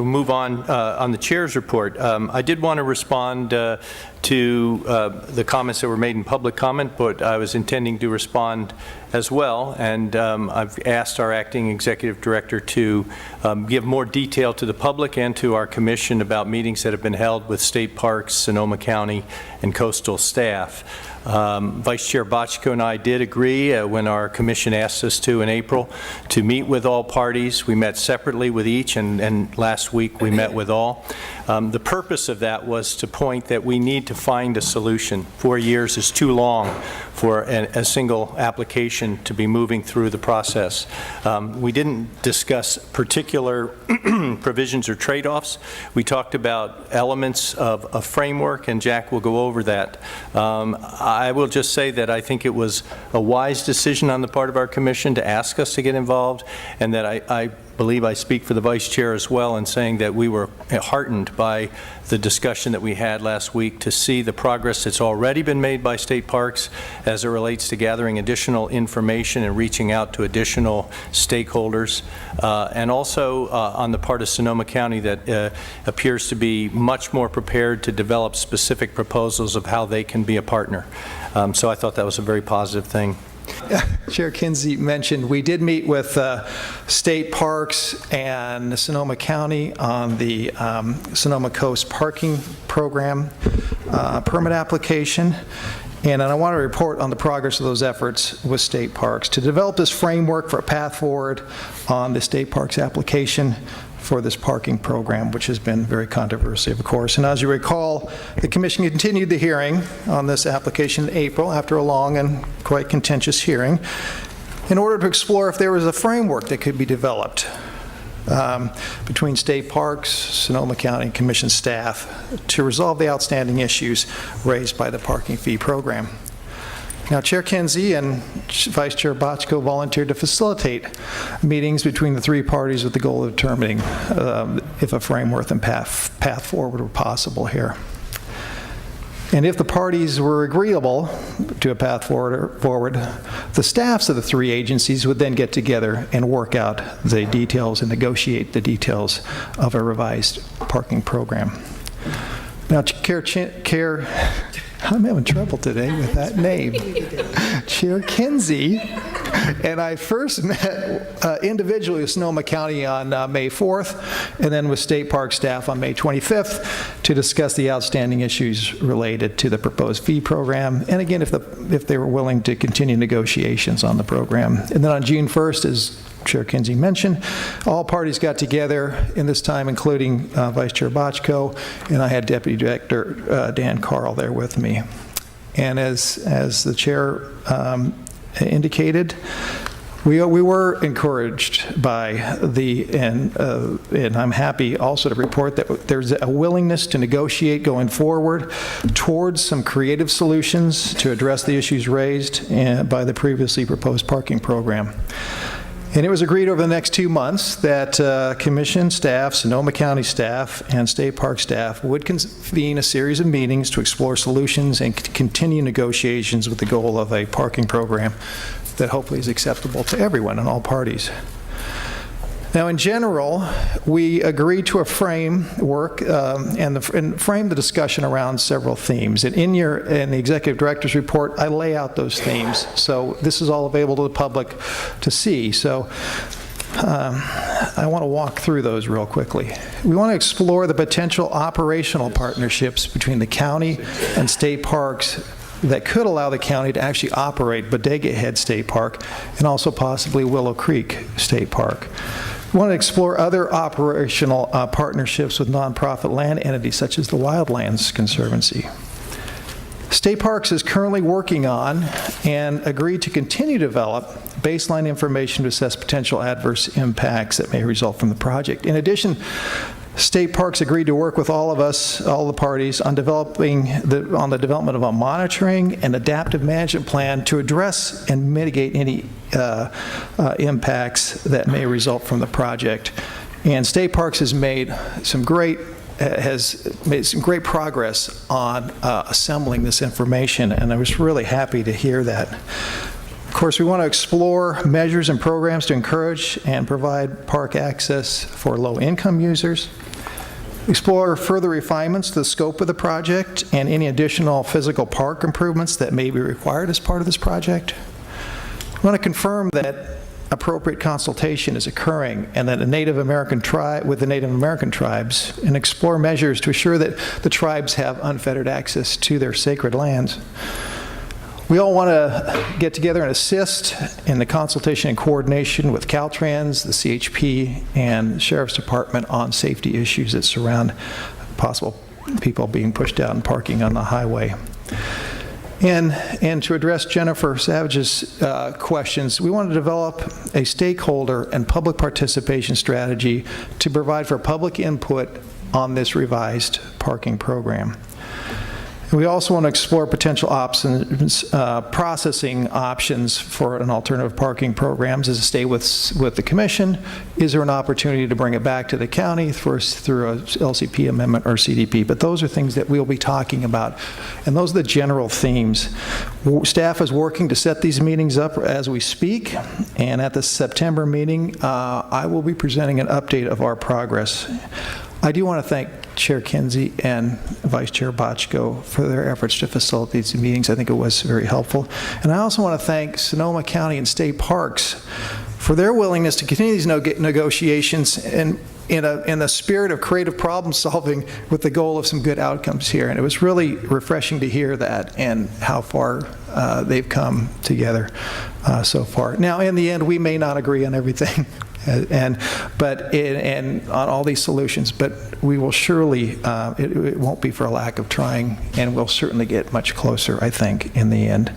We'll move on the chair's report. I did want to respond to the comments that were made in public comment, but I was intending to respond as well, and I've asked our acting executive director to give more detail to the public and to our commission about meetings that have been held with state parks, Sonoma County, and coastal staff. Vice Chair Bochco and I did agree when our commission asked us to in April to meet with all parties. We met separately with each, and last week we met with all. The purpose of that was to point that we need to find a solution. 4 years is too long for a single application to be moving through the process. We didn't discuss particular provisions or trade-offs. We talked about elements of a framework, and Jack will go over that. I will just say that I think it was a wise decision on the part of our commission to ask us to get involved, and that I believe I speak for the vice chair as well in saying that we were heartened by the discussion that we had last week to see the progress that's already been made by state parks as it relates to gathering additional information and reaching out to additional stakeholders, and also on the part of Sonoma County that appears to be much more prepared to develop specific proposals of how they can be a partner. So I thought that was a very positive thing. Chair Kinsey mentioned we did meet with state parks and Sonoma County on the Sonoma Coast Parking Program permit application. And I want to report on the progress of those efforts with state parks to develop this framework for a path forward on the state parks application for this parking program, which has been very controversial, of course. And as you recall, the Commission continued the hearing on this application in April after a long and quite contentious hearing in order to explore if there was a framework that could be developed between state parks, Sonoma County Commission staff to resolve the outstanding issues raised by the parking fee program. Now, Chair Kinsey and Vice Chair Bochco volunteered to facilitate meetings between the three parties with the goal of determining if a framework and path forward were possible here. And if the parties were agreeable to a path forward, the staffs of the three agencies would then get together and work out the details and negotiate the details of a revised parking program. Now, I'm having trouble today with that name. Chair Kinsey and I first met individually with Sonoma County on May 4th, and then with state park staff on May 25th to discuss the outstanding issues related to the proposed fee program, and again, if they were willing to continue negotiations on the program. And then on June 1st, as Chair Kinsey mentioned, all parties got together in this time, including Vice Chair Bochco, and I had Deputy Director Dan Carl there with me. And as the chair indicated, we were encouraged by and I'm happy also to report that there's a willingness to negotiate going forward towards some creative solutions to address the issues raised by the previously proposed parking program. And it was agreed over the next 2 months that Commission staff, Sonoma County staff, and State Park staff would convene a series of meetings to explore solutions and continue negotiations with the goal of a parking program that hopefully is acceptable to everyone and all parties. Now, in general, we agreed to a framework and frame the discussion around several themes. And in the Executive Director's report, I lay out those themes. So this is all available to the public to see. So I want to walk through those real quickly. We want to explore the potential operational partnerships between the county and state parks that could allow the county to actually operate Bodega Head State Park and also possibly Willow Creek State Park. We want to explore other operational partnerships with nonprofit land entities such as the Wildlands Conservancy. State Parks is currently working on and agreed to continue to develop baseline information to assess potential adverse impacts that may result from the project. In addition, State Parks agreed to work with all of us, all the parties, on the development of a monitoring and adaptive management plan to address and mitigate any impacts that may result from the project. And State Parks has made some great progress on assembling this information, and I was really happy to hear that. Of course, we want to explore measures and programs to encourage and provide park access for low-income users. Explore further refinements to the scope of the project and any additional physical park improvements that may be required as part of this project. We want to confirm that appropriate consultation is occurring and that with the Native American tribes, and explore measures to assure that the tribes have unfettered access to their sacred lands. We all want to get together and assist in the consultation and coordination with Caltrans, the CHP, and the Sheriff's Department on safety issues that surround possible people being pushed out and parking on the highway. And to address Jennifer Savage's questions, we want to develop a stakeholder and public participation strategy to provide for public input on this revised parking program. We also want to explore potential options, processing options for an alternative parking programs. Does it stay with the commission? Is there an opportunity to bring it back to the county through a LCP amendment or CDP? But those are things that we'll be talking about, and those are the general themes. Staff is working to set these meetings up as we speak, and at the September meeting, I will be presenting an update of our progress. I do want to thank Chair Kinsey and Vice Chair Bochco for their efforts to facilitate these meetings. I think it was very helpful. And I also want to thank Sonoma County and State Parks for their willingness to continue these negotiations in the spirit of creative problem solving with the goal of some good outcomes here. And it was really refreshing to hear that and how far they've come together so far. Now, in the end, we may not agree on everything. And on all these solutions, but we will surely, it won't be for a lack of trying, and we'll certainly get much closer, I think, in the end.